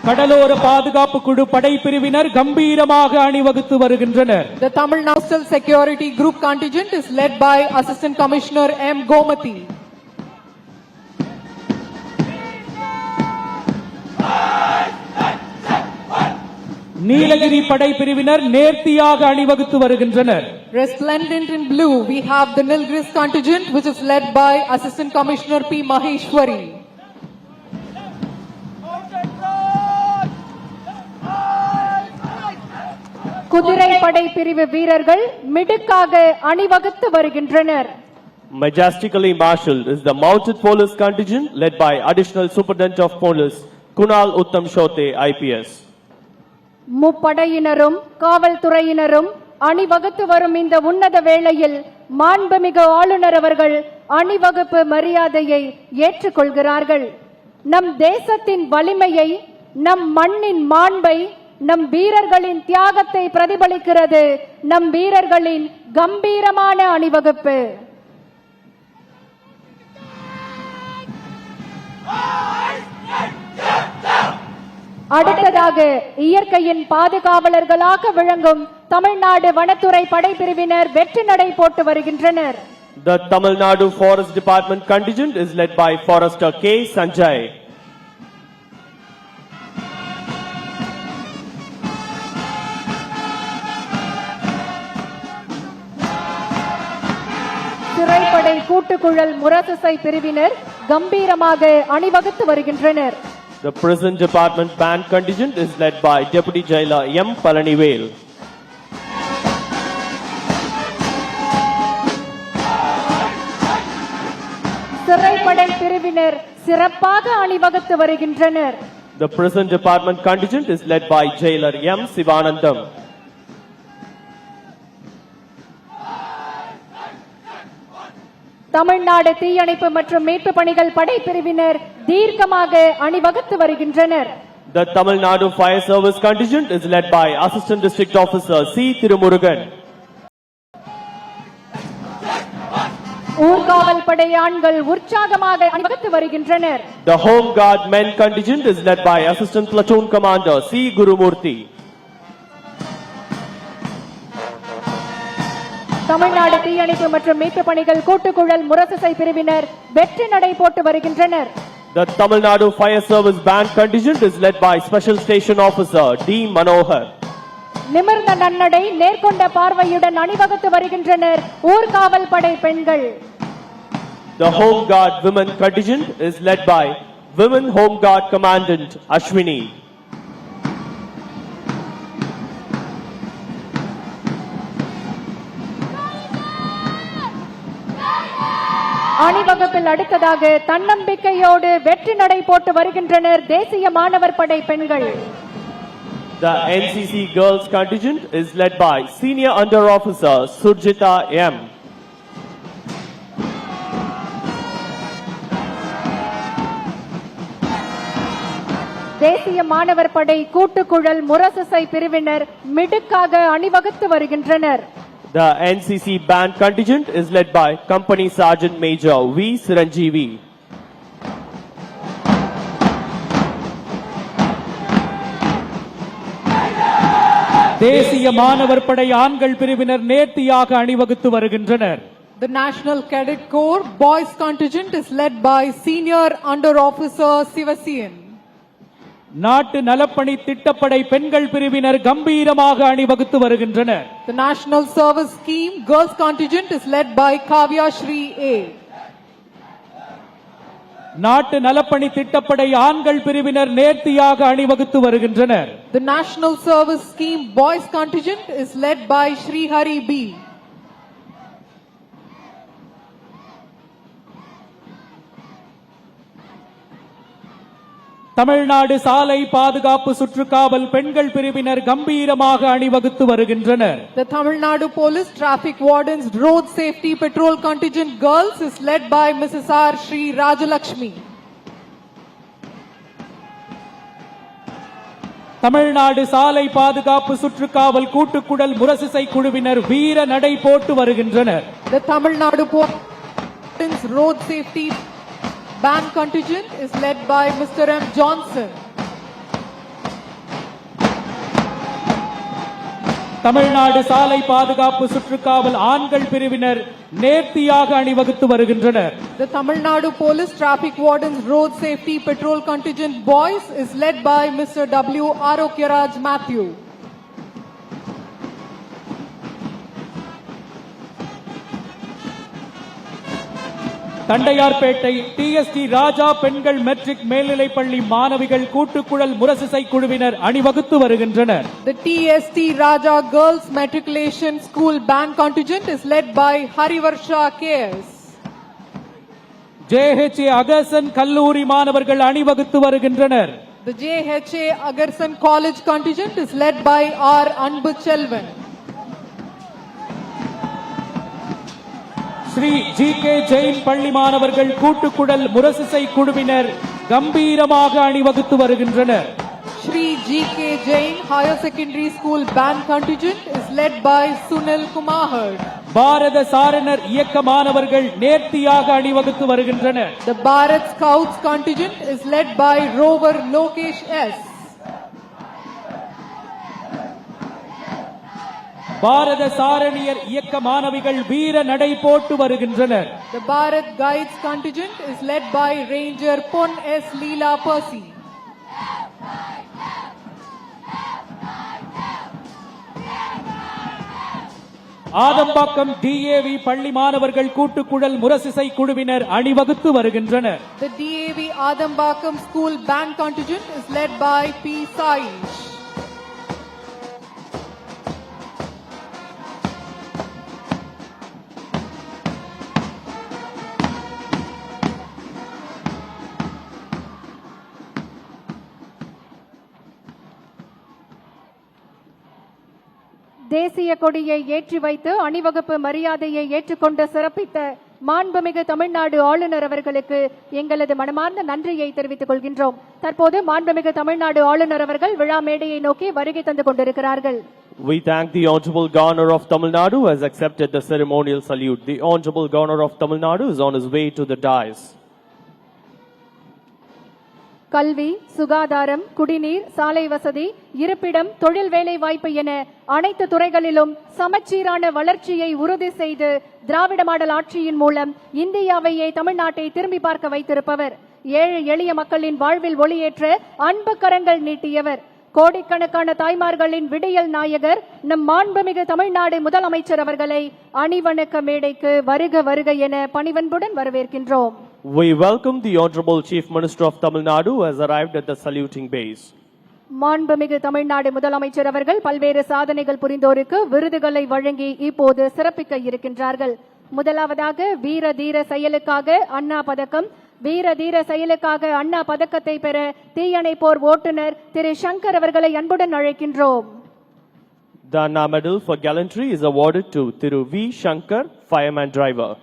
கடலோர பாதுகாப்பு குழு படைப்பிரிவினர் கம்பீரமாக அணிவகுத்து வருகின்றனர். The Tamil Coastal Security Group contingent is led by Assistant Commissioner M. Gomathi. Nilgiri படைப்பிரிவினர் நேர்த்தியாக அணிவகுத்து வருகின்றனர். Resplendent in blue, we have the Nilgiris contingent, which is led by Assistant Commissioner P. Maheshwari. குதிரை படை பிரிவு வீரர்கள் மிடுக்காக அணிவகுத்து வருகின்றனர். Majestically marshaled is the mounted police contingent led by Additional Superintendent of Police Kunal Uttam Shote IPS. முப்படையினரும் காவல்துறையினரும் அணிவகுத்து வரும் இந்த உன்னத வேளையில் மாண்புமிகு ஆளுநர் அவர்கள் அணிவகுப்பு மரியாதையை ஏற்றுக்கொள்கிறார்கள். நம் தேசத்தின் வலிமையை, நம் மண்ணின் மாண்பை, நம் வீரர்களின் தியாகத்தை பிரதிபலிக்கிறது நம் வீரர்களின் கம்பீரமான அணிவகுப்பு. அடுத்ததாக இயற்கையின் பாதுகாவலர்களாக விளங்கும் தமிழ்நாடு வனத்துறை படைப்பிரிவினர் வெற்றி நடை போட்டு வருகின்றனர். The Tamil Nadu Forest Department contingent is led by Forester K. Sanjay. திரைப்படை கூட்டுக்குழல் முரசசை பிரிவினர் கம்பீரமாக அணிவகுத்து வருகின்றனர். The Prison Department band contingent is led by Deputy Jailer M. Palanivel. திரைப்படை பிரிவினர் சிறப்பாக அணிவகுத்து வருகின்றனர். The Prison Department contingent is led by Jailer M. Sivanandam. Tamil Nadu தீயணைப்பு மற்றும் மீட்பு பணிகள் படைப்பிரிவினர் தீர்க்கமாக அணிவகுத்து வருகின்றனர். The Tamil Nadu Fire Service contingent is led by Assistant District Officer C. Tirumurugan. ஊர்காவல் படை ஆண்கள் உற்சாகமாக அணிவகுத்து வருகின்றனர். The Home Guard men contingent is led by Assistant Platoon Commander C. Gurumurthy. Tamil Nadu தீயணைப்பு மற்றும் மீட்பு பணிகள் கூட்டுக்குழல் முரசசை பிரிவினர் வெற்றி நடை போட்டு வருகின்றனர். The Tamil Nadu Fire Service band contingent is led by Special Station Officer D. Manohar. நிமிர்ந்த நன்னடை நேர்கொண்ட பார்வையுடன் அணிவகுத்து வருகின்றனர் ஊர்காவல் படை பெண்கள். The Home Guard women contingent is led by Women Home Guard Commandant Ashwini. அணிவகுப்பில் அடுத்ததாக தன்னம்பிக்கையோடு வெற்றி நடை போட்டு வருகின்றனர் தேசிய மாணவர் படை பெண்கள். The NCC girls contingent is led by Senior Under Officer Surjita M. தேசிய மாணவர் படை கூட்டுக்குழல் முரசசை பிரிவினர் மிடுக்காக அணிவகுத்து வருகின்றனர். The NCC band contingent is led by Company Sergeant Major V. Siranjeevi. தேசிய மாணவர் படை ஆண்கள் பிரிவினர் நேர்த்தியாக அணிவகுத்து வருகின்றனர். The National Cadet Corps boys contingent is led by Senior Under Officer Sivasian. நாட்டு நலப்பணி திட்டப்படை பெண்கள் பிரிவினர் கம்பீரமாக அணிவகுத்து வருகின்றனர். The National Service Scheme girls contingent is led by Kavya Shri A. நாட்டு நலப்பணி திட்டப்படை ஆண்கள் பிரிவினர் நேர்த்தியாக அணிவகுத்து வருகின்றனர். The National Service Scheme boys contingent is led by Shri Hari B. Tamil Nadu சாலை பாதுகாப்பு சுற்றுக்காவல் பெண்கள் பிரிவினர் கம்பீரமாக அணிவகுத்து வருகின்றனர். The Tamil Nadu Police Traffic Wardens Road Safety Patrol Contingent Girls is led by Mrs. R. Shri Rajalakshmi. Tamil Nadu சாலை பாதுகாப்பு சுற்றுக்காவல் கூட்டுக்குழல் முரசிசை குழுவினர் வீர நடை போட்டு வருகின்றனர். The Tamil Nadu Police Road Safety Band Contingent is led by Mr. M. Johnson. Tamil Nadu சாலை பாதுகாப்பு சுற்றுக்காவல் ஆண்கள் பிரிவினர் நேர்த்தியாக அணிவகுத்து வருகின்றனர். The Tamil Nadu Police Traffic Wardens Road Safety Patrol Contingent Boys is led by Mr. W. Arokyaraj Matthew. Tondiarpet TST Raja பெண்கள் matric மேல்நிலைப்பள்ளி மாணவிகள் கூட்டுக்குழல் முரசிசை குழுவினர் அணிவகுத்து வருகின்றனர். The TST Raja Girls Matriculation School Band Contingent is led by Harivarsha KS. JHA அகர்சன் கல்லூரி மாணவர்கள் அணிவகுத்து வருகின்றனர். The JHA Agarsan College Contingent is led by R. Anbu Chelvan. Sri GK Jain பள்ளி மாணவர்கள் கூட்டுக்குழல் முரசிசை குழுவினர் கம்பீரமாக அணிவகுத்து வருகின்றனர். Shri GK Jain Higher Secondary School Band Contingent is led by Sunil Kumahar. பாரத சாரணர் இயக்க மாணவர்கள் நேர்த்தியாக அணிவகுத்து வருகின்றனர். The Bharat Scouts Contingent is led by Rover Lokesh S. பாரத சாரணியர் இயக்க மாணவிகள் வீர நடை போட்டு வருகின்றனர். The Bharat Guides Contingent is led by Ranger Pon S. Leela Percy. Adambakkam DAV பள்ளி மாணவர்கள் கூட்டுக்குழல் முரசிசை குழுவினர் அணிவகுத்து வருகின்றனர். The DAV Adambakam School Band Contingent is led by P. Saish. தேசிய கொடியை ஏற்றி வைத்து அணிவகுப்பு மரியாதையை ஏற்றுக்கொண்டு சிறப்பித்த மாண்புமிகு தமிழ்நாடு ஆளுநர் அவர்களுக்கு எங்களது மனமார்ந்த நன்றியை தெரிவித்துக் கொள்கின்றோம். தற்போது மாண்புமிகு தமிழ்நாடு ஆளுநர் அவர்கள் விழா மேடையை நோக்கி வருகை தந்து கொண்டிருக்கிறார்கள். We thank the Honorable Governor of Tamil Nadu who has accepted the ceremonial salute. The Honorable Governor of Tamil Nadu is on his way to the dais. கல்வி, சுகாதாரம், குடிநீர், சாலை வசதி, இருப்பிடம், தொழில் வேலை வாய்ப்பு என அனைத்து துறைகளிலும் சமச்சீரான வளர்ச்சியை உறுதி செய்து திராவிட மாடல் ஆட்சியின் மூலம் இந்தியாவையே தமிழ்நாட்டை திரும்பி பார்க்க வைத்திருப்பவர். ஏழை எளிய மக்களின் வாழ்வில் ஒளியேற்ற அன்பு கரங்கள் நீட்டியவர். கோடிக்கணக்கான தாய்மார்களின் விடியல் நாயகர் நம் மாண்புமிகு தமிழ்நாடு முதலமைச்சர் அவர்களை அணிவணக்க மேடைக்கு வருக வருக என பணிவன்புடன் வரவேற்கின்றோம். We welcome the Honorable Chief Minister of Tamil Nadu who has arrived at the saluting base. மாண்புமிகு தமிழ்நாடு முதலமைச்சர் அவர்கள் பல்வேறு சாதனைகள் புரிந்தோருக்கு விருதுகளை வழங்கி இப்போது சிறப்பிக்க இருக்கின்றார்கள். முதலாவதாக வீர தீர செயலுக்காக அண்ணா பதக்கம், வீர தீர செயலுக்காக அண்ணா பதக்கத்தை பெற தீயணைப்போர் ஓட்டுநர் திரு சங்கர் அவர்களை அன்புடன் அழைக்கின்றோம். The Anna Medal for Gallantry is awarded to Thiru V. Shankar, fireman driver.